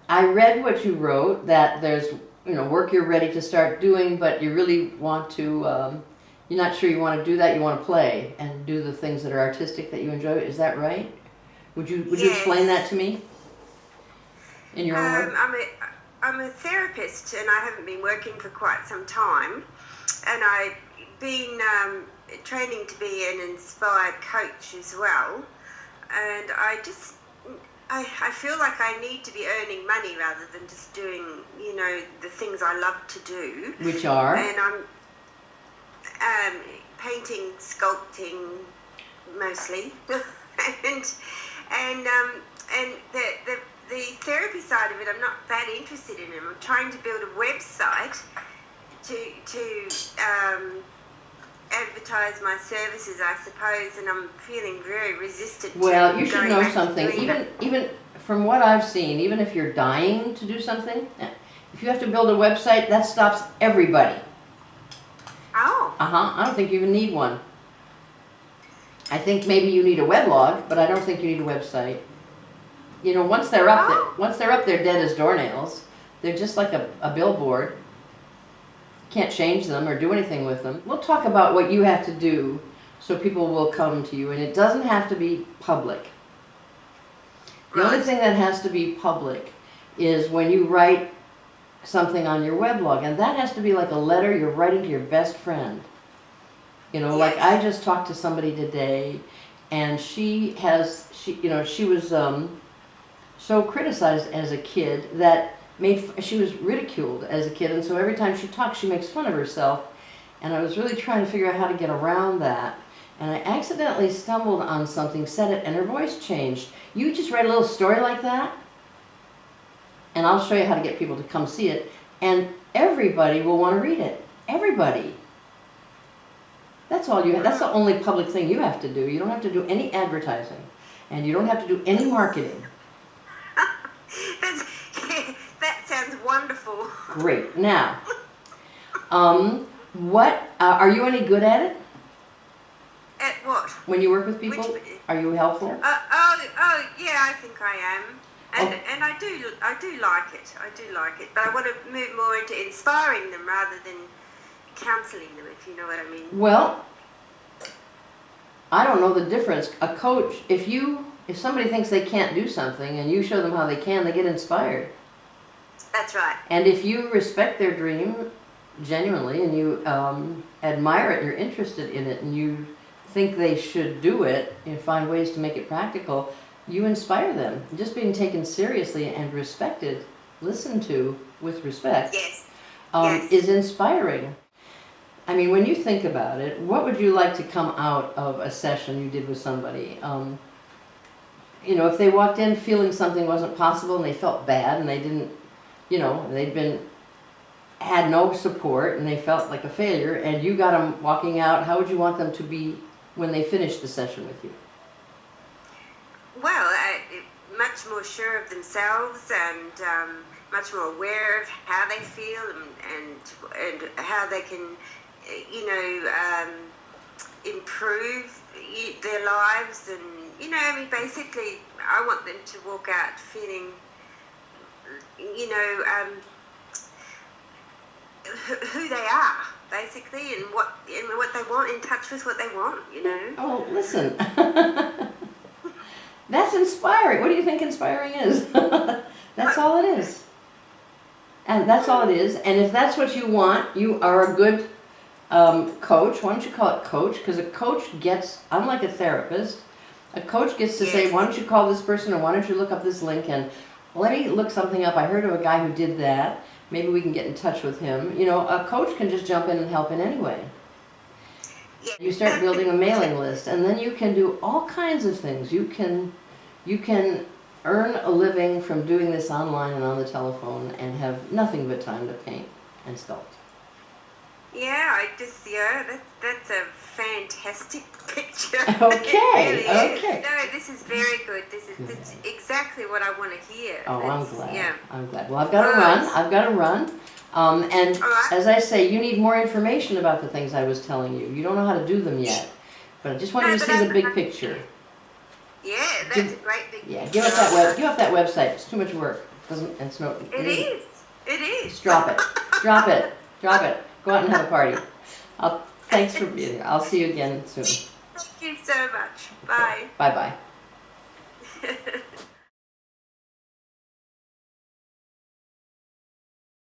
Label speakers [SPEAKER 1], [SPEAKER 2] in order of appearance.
[SPEAKER 1] I read what you wrote, that there's, work you're ready to start doing, but you really want to, you're not sure you want to do that, you want to play and do the things that are artistic that you enjoy. Is that right? Would you explain that
[SPEAKER 2] Yes.
[SPEAKER 1] to me in your own
[SPEAKER 2] Um,
[SPEAKER 1] words?
[SPEAKER 2] I'm a I'm a therapist, and I haven't been working for quite some time, and I've been training to be an inspired coach as well. And I feel like I need to be earning money rather than just doing, the things I love to do.
[SPEAKER 1] Which are?
[SPEAKER 2] And I'm painting, sculpting mostly, and and the therapy side of it, I'm not that interested in. I'm trying to build a website to advertise my services, I suppose, and I'm feeling very resistant to
[SPEAKER 1] Well, you should
[SPEAKER 2] going
[SPEAKER 1] know
[SPEAKER 2] back to
[SPEAKER 1] something.
[SPEAKER 2] doing that.
[SPEAKER 1] Even from what I've seen, even if you're dying to do something, if you have to build a website, that stops everybody.
[SPEAKER 2] Oh,
[SPEAKER 1] I don't think you even need one. I think maybe you need a weblog, but I don't think you need a website. Once they're up there,
[SPEAKER 2] oh,
[SPEAKER 1] dead as doornails. They're just like a billboard. Can't change them or do anything with them. We'll talk about what you have to do so people will come to you, and it doesn't have to be public. The only
[SPEAKER 2] right.
[SPEAKER 1] thing that has to be public is when you write something on your weblog, and that has to be like a letter you're writing to your best friend. Like I
[SPEAKER 2] Yes.
[SPEAKER 1] just talked to somebody today, and she was so criticized as a kid that she was ridiculed as a kid, and so every time she talks, she makes fun of herself. And I was really trying to figure out how to get around that. And I accidentally stumbled on something, said it, and her voice changed. You just write a little story like that, and I'll show you how to get people to come see it, and everybody will want to read it. Everybody. That's all you have. That's the only public thing you have to do. You don't have to do any advertising, and you don't have to do any marketing.
[SPEAKER 2] That's, that sounds wonderful.
[SPEAKER 1] Great. Now, what are you any good at it
[SPEAKER 2] At what?
[SPEAKER 1] when you work with people?
[SPEAKER 2] Which?
[SPEAKER 1] Are you helpful?
[SPEAKER 2] Yeah, I think I am, and
[SPEAKER 1] Oh.
[SPEAKER 2] and I do like it. I do like it, but I want to move more into inspiring them rather than counselling them, if you know what I mean.
[SPEAKER 1] Well, I don't know the difference. A coach, if somebody thinks they can't do something and you show them how they can, they get inspired.
[SPEAKER 2] That's right.
[SPEAKER 1] And if you respect their dream genuinely and you admire it, you're interested in it, and you think they should do it and find ways to make it practical, you inspire them. Just being taken seriously and respected, listened to with respect,
[SPEAKER 2] Yes. Yes.
[SPEAKER 1] is inspiring. I mean, when you think about it, what would you like to come out of a session you did with somebody? If they walked in feeling something wasn't possible and they felt bad and they didn't, had no support and they felt like a failure, and you got them walking out, how would you want them to be when they finished the session with you?
[SPEAKER 2] Well, much more sure of themselves, and much more aware of how they feel, and how they can, improve their lives, and basically, I want them to walk out feeling, who they are, basically, and what they want, in touch with what they want.
[SPEAKER 1] Oh, listen. That's inspiring. What do you think inspiring is? That's all it is. And that's all it is. And if that's what you want, you are a good coach. Why don't you call it coach? Because a coach gets, unlike a therapist, a coach gets to say,
[SPEAKER 2] Yes.
[SPEAKER 1] why don't you call this person, or why don't you look up this link, and let me look something up. I heard of a guy who did that. Maybe we can get in touch with him. A coach can just jump in and help in anyway.
[SPEAKER 2] Yeah.
[SPEAKER 1] You start building a mailing list, and then you can do all kinds of things. You can earn a living from doing this online and on the telephone, and have nothing but time to paint and sculpt.
[SPEAKER 2] Yeah, that's a fantastic picture.
[SPEAKER 1] Okay,
[SPEAKER 2] It really is.
[SPEAKER 1] okay.
[SPEAKER 2] No, this is very good. This is exactly what I want to hear.
[SPEAKER 1] Oh, I'm
[SPEAKER 2] That's-
[SPEAKER 1] glad.
[SPEAKER 2] Yeah.
[SPEAKER 1] I'm glad. Well, I've got to run. And
[SPEAKER 2] All right.
[SPEAKER 1] as I say, you need more information about the things I was telling you. You don't know how to do them yet, but I just want you to see the big picture.
[SPEAKER 2] Yeah, that's a great big
[SPEAKER 1] Yeah, give up that website. It's too much work. Doesn't and snow.
[SPEAKER 2] It is. It is.
[SPEAKER 1] Just drop it. Drop it. Drop it. Go out and have a party. Thanks for being here. I'll see you again soon.
[SPEAKER 2] Thank you so much. Bye.
[SPEAKER 1] Bye bye.